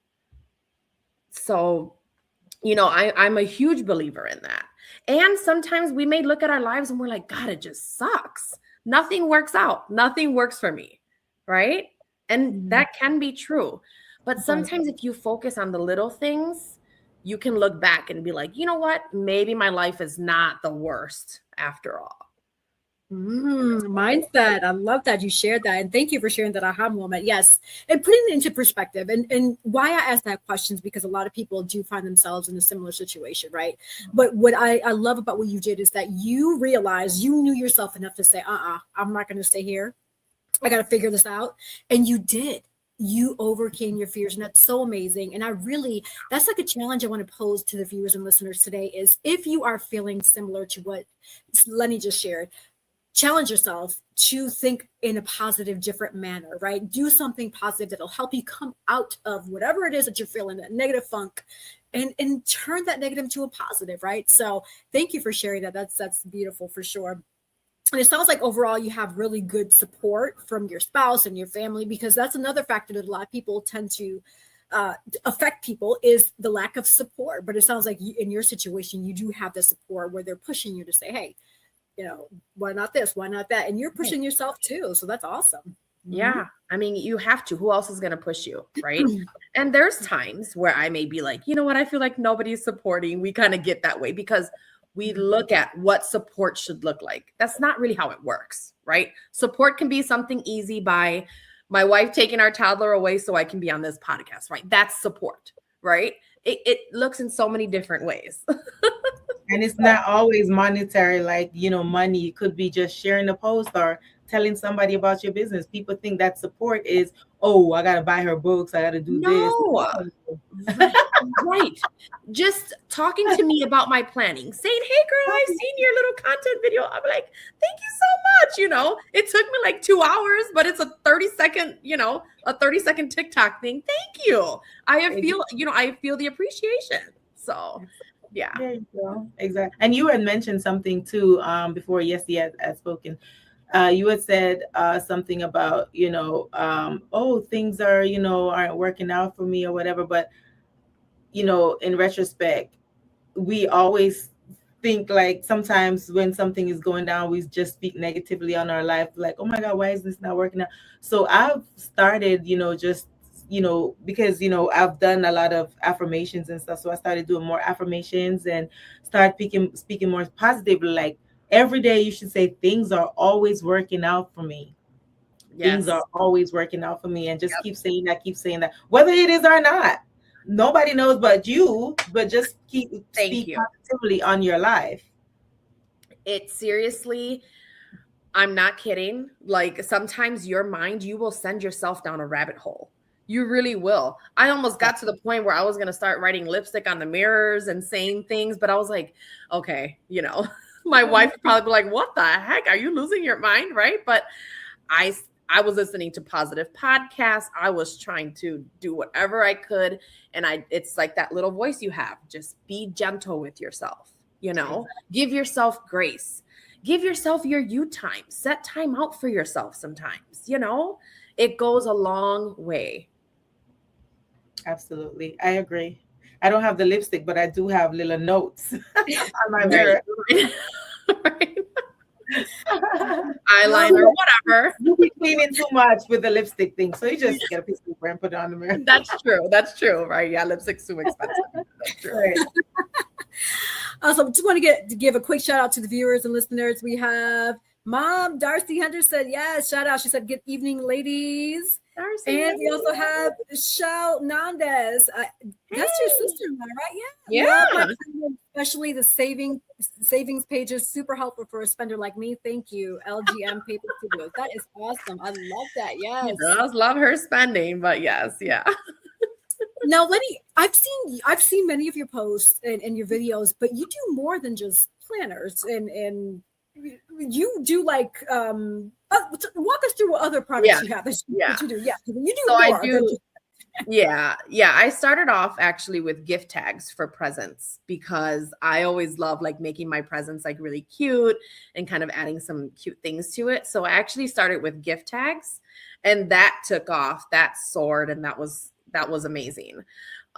[SPEAKER 7] So I'm a huge believer in that. And sometimes we may look at our lives and we're like, God, it just sucks. Nothing works out. Nothing works for me. Right. And that can be true. But sometimes if you focus on the little things, you can look back and be like, you know what? Maybe my life is not the worst after all.
[SPEAKER 1] Mindset. I love that you shared that. And thank you for sharing that aha moment. Yes. And putting it into perspective. And why I ask that question is because a lot of people do find themselves in a similar situation, right? But what I love about what you did is that you realized you knew yourself enough to say, I'm not going to stay here. I got to figure this out. And you did. You overcame your fears. And that's so amazing. And that's like a challenge I want to pose to the viewers and listeners today is, if you are feeling similar to what Leni just shared, challenge yourself to think in a positive, different manner, right? Do something positive that'll help you come out of whatever it is that you're feeling, that negative funk, and turn that negative to a positive, right? So thank you for sharing that. That's beautiful for sure. And it sounds like overall you have really good support from your spouse and your family, because that's another factor that a lot of people tend to affect people, is the lack of support. But it sounds like in your situation, you do have the support where they're pushing you to say, hey, why not this? Why not that? And you're pushing yourself too. So that's awesome.
[SPEAKER 7] Yeah. I mean, you have to. Who else is going to push you? Right. And there's times where I may be like, you know what? I feel like nobody's supporting. We kind of get that way because we look at what support should look like. That's not really how it works. Right. Support can be something easy by my wife taking our toddler away so I can be on this podcast. Right. That's support. Right. It looks in so many different ways.
[SPEAKER 2] And it's not always monetary, like, money. It could be just sharing a post or telling somebody about your business. People think that support is, oh, I got to buy her books. I got to do this.
[SPEAKER 7] Right. Just talking to me about my planning, saying, hey, girl, I've seen your little content video. I'm like, thank you so much. It took me like 2 hours, but it's a 30-second TikTok thing. Thank you. I feel the appreciation. So yeah.
[SPEAKER 2] There you go. Exactly. And you had mentioned something too before Yessie had spoken. You had said something about, things are, aren't working out for me or whatever. But, in retrospect, we always think like sometimes when something is going down, we just speak negatively on our life. Like, oh my God, why is this not working out? So I've started, because, I've done a lot of affirmations and stuff. So I started doing more affirmations and started speaking more positively. Like every day you should say, things are always working out for me. Yes. Things are always working out for me. And just keep saying that, whether it is or not. Nobody knows but you, but just keep speaking positively on your life.
[SPEAKER 7] It seriously, I'm not kidding. Like sometimes your mind, you will send yourself down a rabbit hole. You really will. I almost got to the point where I was going to start writing lipstick on the mirrors and saying things, but I was like, okay, my wife would probably be like, what the heck? Are you losing your mind? Right. But I was listening to positive podcasts. I was trying to do whatever I could. And it's like that little voice you have. Just be gentle with yourself, give yourself grace, give yourself your you time, set time out for yourself sometimes, it goes a long way.
[SPEAKER 2] Absolutely. I agree. I don't have the lipstick, but I do have little notes on my mirror.
[SPEAKER 7] Right. Eyeliner, whatever.
[SPEAKER 2] You be cleaning too much with the lipstick thing, so you just get a piece of paper and put it on the mirror.
[SPEAKER 7] That's true. Right? Yeah, lipstick's too expensive. That's true. Right.
[SPEAKER 1] Also, just want to give a quick shout out to the viewers and listeners. We have Mom Darcy Hunter said, yes, shout out. She said, good evening, ladies.
[SPEAKER 7] Darcy,
[SPEAKER 1] and we also have Leni Hernandez. That's your sister-in-law, right?
[SPEAKER 7] Yeah.
[SPEAKER 1] Love my especially the savings pages, super helpful for a spender like me. Thank you, LGM PaperStudios. That is awesome. I love that. Yes.
[SPEAKER 7] Girls love her spending, but yes, yeah.
[SPEAKER 1] Now, Leni, I've seen many of your posts and your videos, but you do more than just planners, and you do like walk us through what other products you have that you do. Yeah, you do.
[SPEAKER 7] So
[SPEAKER 1] more
[SPEAKER 7] I do.
[SPEAKER 1] than just-
[SPEAKER 7] Yeah. I started off actually with gift tags for presents because I always love like making my presents like really cute and kind of adding some cute things to it. So I actually started with gift tags, and that took off. That soared, and that was amazing.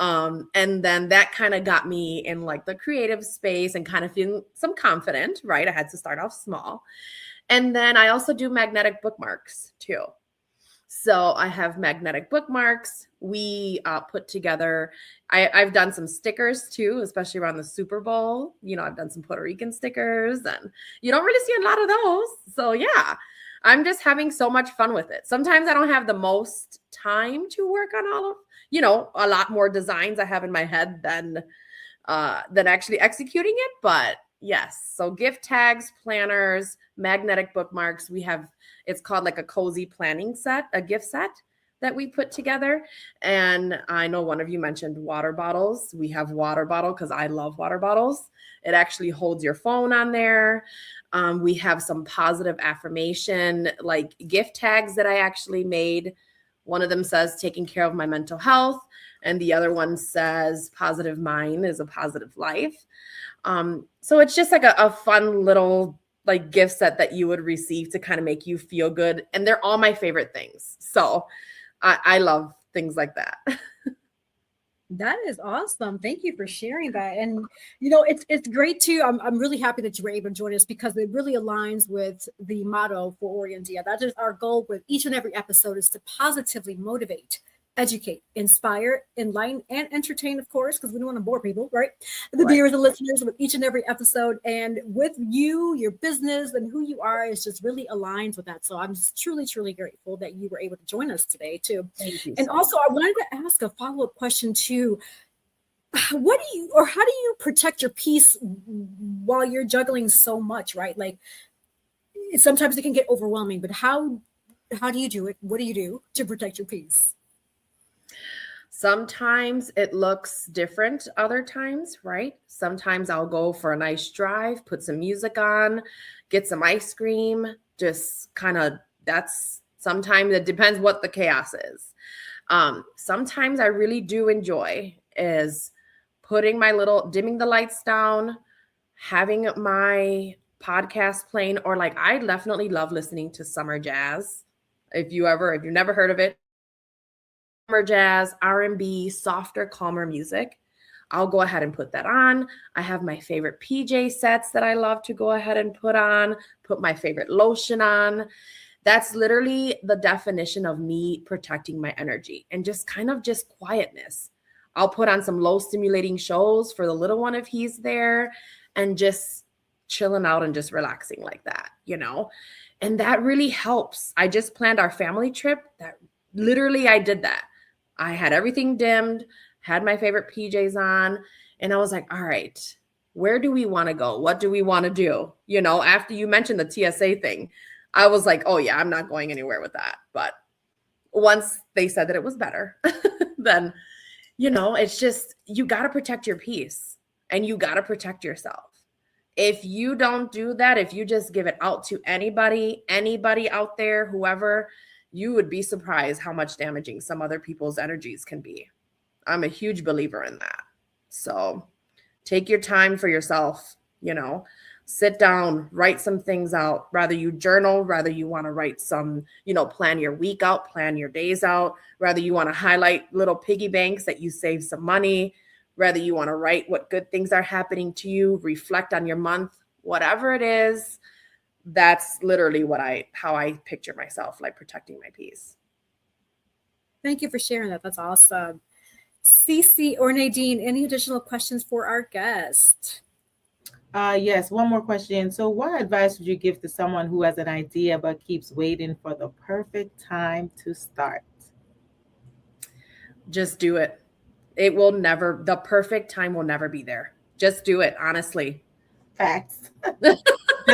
[SPEAKER 7] And then that kind of got me in like the creative space and kind of feeling some confident, right? I had to start off small. And then I also do magnetic bookmarks too. So I have magnetic bookmarks. We put together, I've done some stickers too, especially around the Super Bowl. You know, I've done some Puerto Rican stickers, and you don't really see a lot of those. So yeah, I'm just having so much fun with it. Sometimes I don't have the most time to work on all of, a lot more designs I have in my head than actually executing it. But yes, so gift tags, planners, magnetic bookmarks. It's called like a cozy planning set, a gift set that we put together. And I know one of you mentioned water bottles. We have water bottle because I love water bottles. It actually holds your phone on there. We have some positive affirmation, like gift tags that I actually made. One of them says taking care of my mental health, and the other one says positive mind is a positive life. So it's just like a fun little like gift set that you would receive to kind of make you feel good. And they're all my favorite things. So I love things like that.
[SPEAKER 1] That is awesome. Thank you for sharing that. And it's great too. I'm really happy that you were able to join us because it really aligns with the motto for Hoy En Día. That is our goal with each and every episode, is to positively motivate, educate, inspire, enlighten, and entertain, of course, because we don't want to bore people, right? The viewers and listeners with each and every episode. And with you, your business, and who you are is just really aligned with that. So I'm just truly, truly grateful that you were able to join us today, too.
[SPEAKER 7] Thank you.
[SPEAKER 1] And also, I wanted to ask a follow-up question, too. How do you protect your peace while you're juggling so much, right? Like, sometimes it can get overwhelming, but how do you do it? What do you do to protect your peace?
[SPEAKER 7] Sometimes it looks different other times, right? Sometimes I'll go for a nice drive, put some music on, get some ice cream, just sometimes it depends what the chaos is. Sometimes I really do enjoy is dimming the lights down, having my podcast playing, or like I definitely love listening to summer jazz. If you've never heard of it, summer jazz, R&B, softer, calmer music, I'll go ahead and put that on. I have my favorite PJ sets that I love to go ahead and put my favorite lotion on. That's literally the definition of me protecting my energy and just quietness. I'll put on some low stimulating shows for the little one if he's there, and just chilling out and just relaxing like that, and that really helps. I just planned our family trip. That literally I did that. I had everything dimmed, had my favorite PJs on, and I was like, all right, where do we want to go? What do we want to do? After you mentioned the TSA thing, I was like, oh yeah, I'm not going anywhere with that. But once they said that it was better, then, it's just, you got to protect your peace and you got to protect yourself. If you don't do that, if you just give it out to anybody out there, whoever, you would be surprised how much damaging some other people's energies can be. I'm a huge believer in that. So take your time for yourself, sit down, write some things out, rather you journal, rather you want to write some, plan your week out, plan your days out, rather you want to highlight little piggy banks that you save some money, rather you want to write what good things are happening to you, reflect on your month, whatever it is. That's literally how I picture myself, like protecting my peace.
[SPEAKER 1] Thank you for sharing that. That's awesome. Cece or Nadine, any additional questions for our guest?
[SPEAKER 2] Yes, one more question. So what advice would you give to someone who has an idea but keeps waiting for the perfect time to start?
[SPEAKER 7] Just do it. It will never, the perfect time will never be there. Just do it, honestly.
[SPEAKER 2] Facts. Just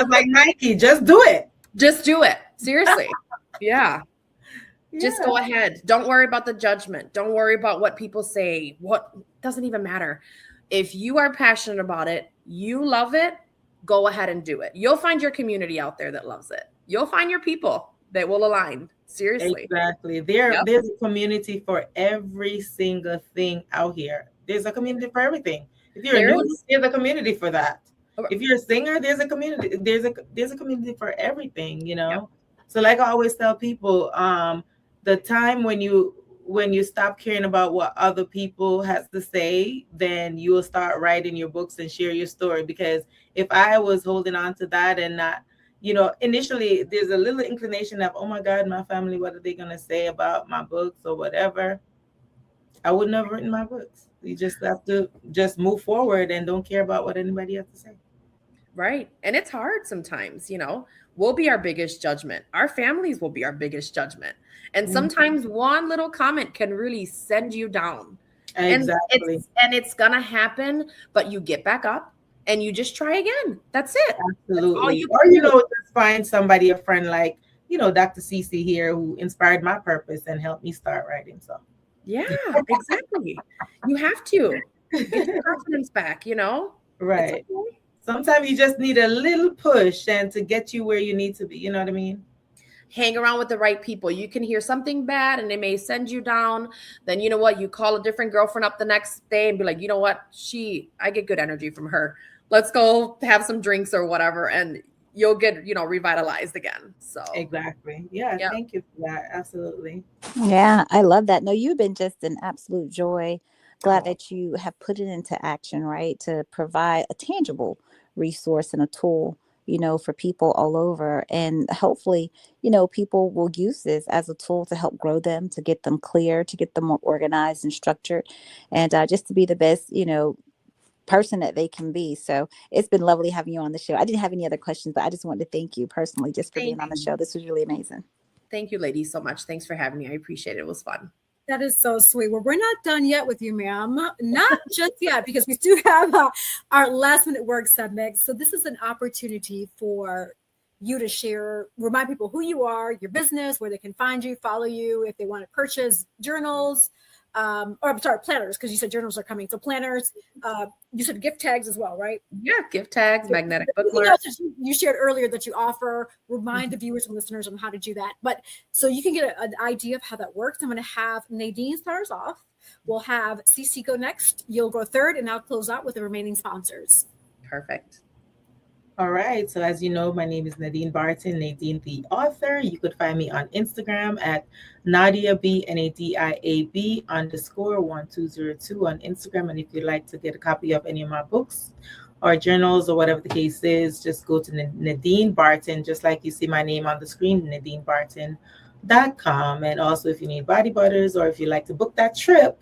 [SPEAKER 2] like Nike, just do it.
[SPEAKER 7] Just do it. Seriously. Yeah. Just
[SPEAKER 2] Yeah.
[SPEAKER 7] go ahead. Don't worry about the judgment. Don't worry about what people say. What doesn't even matter. If you are passionate about it, you love it, go ahead and do it. You'll find your community out there that loves it. You'll find your people that will align. Seriously.
[SPEAKER 2] Exactly. There's a community for every single thing out here. There's a community for everything. If you're a noodle, there's a community for that. If you're a singer, there's a community. There's a community for everything, you know.
[SPEAKER 7] Yep.
[SPEAKER 2] So like I always tell people, the time when you stop caring about what other people has to say, then you will start writing your books and share your story. Because if I was holding on to that and not, you know, initially there's a little inclination of, oh my God, my family, what are they going to say about my books or whatever? I wouldn't have written my books. You just have to just move forward and don't care about what anybody has to say.
[SPEAKER 7] Right. And it's hard sometimes, you know, we'll be our biggest judgment. Our families will be our biggest judgment. And sometimes one little comment can really send you down.
[SPEAKER 2] Exactly.
[SPEAKER 7] And it's going to happen, but you get back up and you just try again. That's it.
[SPEAKER 2] Absolutely. Or, you know, just find somebody, a friend like, you know, Dr. Cece here, who inspired my purpose and helped me start writing. So,
[SPEAKER 7] yeah, exactly. You have to get your confidence back, you know?
[SPEAKER 2] Right. Okay. Sometimes you just need a little push and to get you where you need to be. You know what I mean?
[SPEAKER 7] Hang around with the right people. You can hear something bad and they may send you down. Then you know what? You call a different girlfriend up the next day and be like, you know what? I get good energy from her. Let's go have some drinks or whatever. And you'll get, you know, revitalized again. So
[SPEAKER 2] exactly. Yeah. Yep. Thank you for that. Absolutely.
[SPEAKER 3] Yeah, I love that. No, you've been just an absolute joy. Glad that you have put it into action, right? To provide a tangible resource and a tool, you know, for people all over. And hopefully, you know, people will use this as a tool to help grow them, to get them clear, to get them more organized and structured, and just to be the best, you know, person that they can be. So it's been lovely having you on the show. I didn't have any other questions, but I just wanted to thank you personally just for being on the show. This was really amazing.
[SPEAKER 7] Thank you, ladies, so much. Thanks for having me. I appreciate it. It was fun.
[SPEAKER 1] That is so sweet. Well, we're not done yet with you, ma'am. Not just yet, because we do have our last minute work segment. So this is an opportunity for you to share, remind people who you are, your business, where they can find you, follow you, if they want to purchase journals, or I'm sorry, planners, because you said journals are coming. So planners, you said gift tags as well, right?
[SPEAKER 7] Yeah, gift tags, magnetic bookmarks.
[SPEAKER 1] You shared earlier that you offer, remind the viewers and listeners on how to do that. But so you can get an idea of how that works. I'm going to have Nadine start us off. We'll have Cece go next. You'll go third, and I'll close out with the remaining sponsors.
[SPEAKER 7] Perfect.
[SPEAKER 2] All right. So as you know, my name is Nadine Barton, Nadine the author. You could find me on Instagram at Nadia B, NADIAB _1202 on Instagram. And if you'd like to get a copy of any of my books or journals or whatever the case is, just go to Nadine Barton, just like you see my name on the screen, NadineBarton.com. And also if you need body butters or if you'd like to book that trip,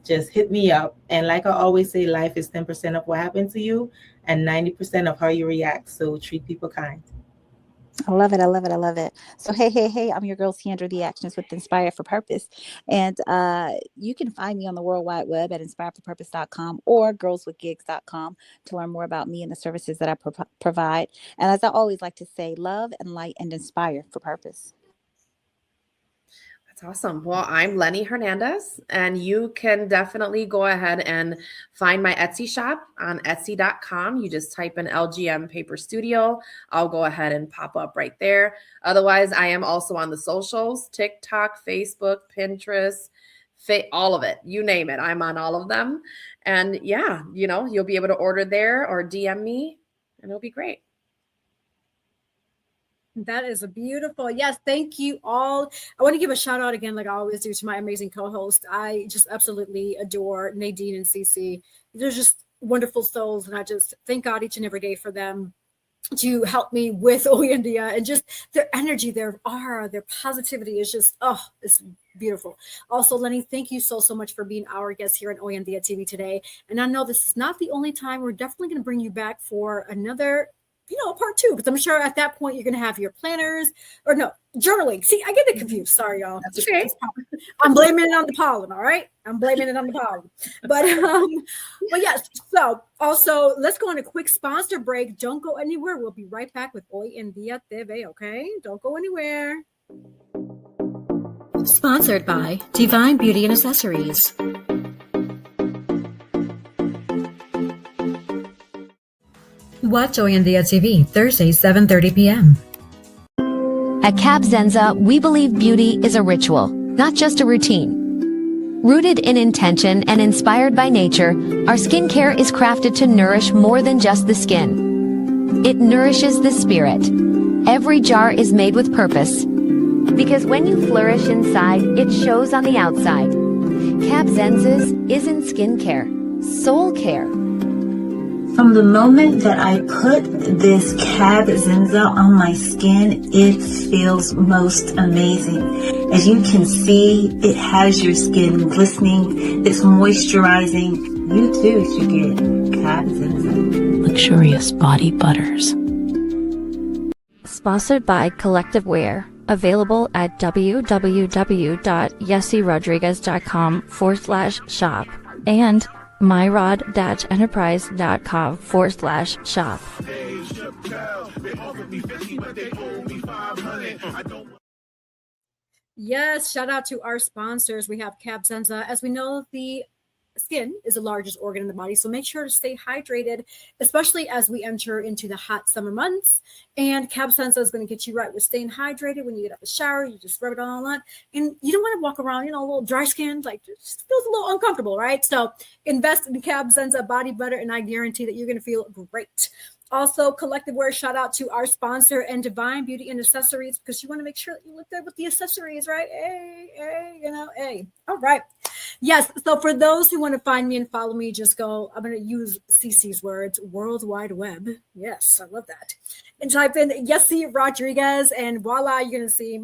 [SPEAKER 2] just hit me up. And like I always say, life is 10% of what happened to you and 90% of how you react. So treat people kind.
[SPEAKER 3] I love it. I love it. I love it. So, hey, I'm your girl, Sandra, the Actions with Inspire for Purpose. And you can find me on the World Wide Web at inspireforpurpose.com or girlswithgigs.com to learn more about me and the services that I provide. And as I always like to say, love and light and inspire for purpose.
[SPEAKER 7] That's awesome. Well, I'm Leni Hernandez, and you can definitely go ahead and find my Etsy shop on Etsy.com. You just type in LGM PaperStudio. I'll go ahead and pop up right there. Otherwise, I am also on the socials, TikTok, Facebook, Pinterest, all of it. You name it. I'm on all of them. And yeah, you know, you'll be able to order there or DM me, and it'll be great.
[SPEAKER 1] That is a beautiful, yes. Thank you all. I want to give a shout out again, like I always do, to my amazing co-host. I just absolutely adore Nadine and Cece. They're just wonderful souls, and I just thank God each and every day for them. to help me with Hoy En Día, and just their energy, their aura, their positivity is just, oh, it's beautiful. Also, Leni, thank you so much for being our guest here on Hoy En Día TV today. And I know this is not the only time. We're definitely going to bring you back for another, part 2, because I'm sure at that point you're going to have your planners, or no, journaling. See, I get it confused. Sorry, y'all.
[SPEAKER 7] That's okay.
[SPEAKER 1] I'm blaming it on the pollen. All right, I'm blaming it on the pollen. But yes. So also, let's go on a quick sponsor break. Don't go anywhere. We'll be right back with Hoy En Día TV. Okay, don't go anywhere. Sponsored by Divine Beauty and Accessories. Watch Hoy En Día TV, Thursdays, 7:30 p.m.
[SPEAKER 8] At Cab Zenza, we believe beauty is a ritual, not just a routine. Rooted in intention and inspired by nature, our skincare is crafted to nourish more than just the skin. It nourishes the spirit. Every jar is made with purpose. Because when you flourish inside, it shows on the outside. Cab Zenza's isn't skincare, soul care.
[SPEAKER 9] From the moment that I put this Cab Zenza on my skin, it feels most amazing. As you can see, it has your skin glistening, it's moisturizing. You too should get Cab Zenza.
[SPEAKER 5] Luxurious body butters.
[SPEAKER 8] Sponsored by Collective Wear. Available at www.yessirodriguez.com/shop and myrod-enterprise.com/shop.
[SPEAKER 1] Yes, shout out to our sponsors. We have Cab Zenza. As we know, the skin is the largest organ in the body, so make sure to stay hydrated, especially as we enter into the hot summer months. And Cab Zenza is going to get you right with staying hydrated. When you get out of the shower, you just rub it on, and you don't want to walk around, a little dry skin, like it just feels a little uncomfortable, right? So invest in Cab Zenza body butter, and I guarantee that you're going to feel great. Also, Collective Wear, shout out to our sponsor, and Divine Beauty and Accessories, because you want to make sure that you look good with the accessories, right? Hey. All right. Yes. So for those who want to find me and follow me, just go, I'm going to use Cece's words, World Wide Web. Yes, I love that. And type in Yessi Rodriguez, and voila, you're going to see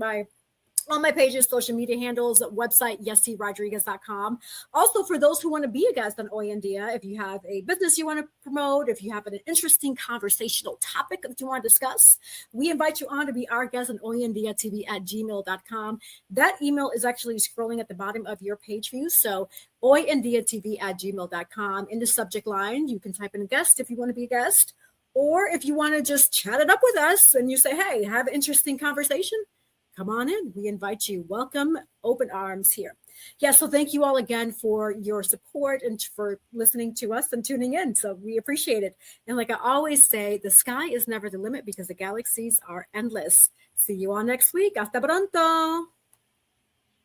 [SPEAKER 1] all my pages, social media handles, website, yessirodriguez.com. Also, for those who want to be a guest on Hoy En Día, if you have a business you want to promote, if you have an interesting conversational topic that you want to discuss, we invite you on to be our guest on hoyendiatv@gmail.com. That email is actually scrolling at the bottom of your page view. So hoyendiatv@gmail.com. In the subject line, you can type in a guest if you want to be a guest, or if you want to just chat it up with us and you say, hey, have an interesting conversation, come on in. We invite you. Welcome, open arms here. Yeah, so thank you all again for your support and for listening to us and tuning in. So we appreciate it. And like I always say, the sky is never the limit because the galaxies are endless. See you all next week. Hasta pronto.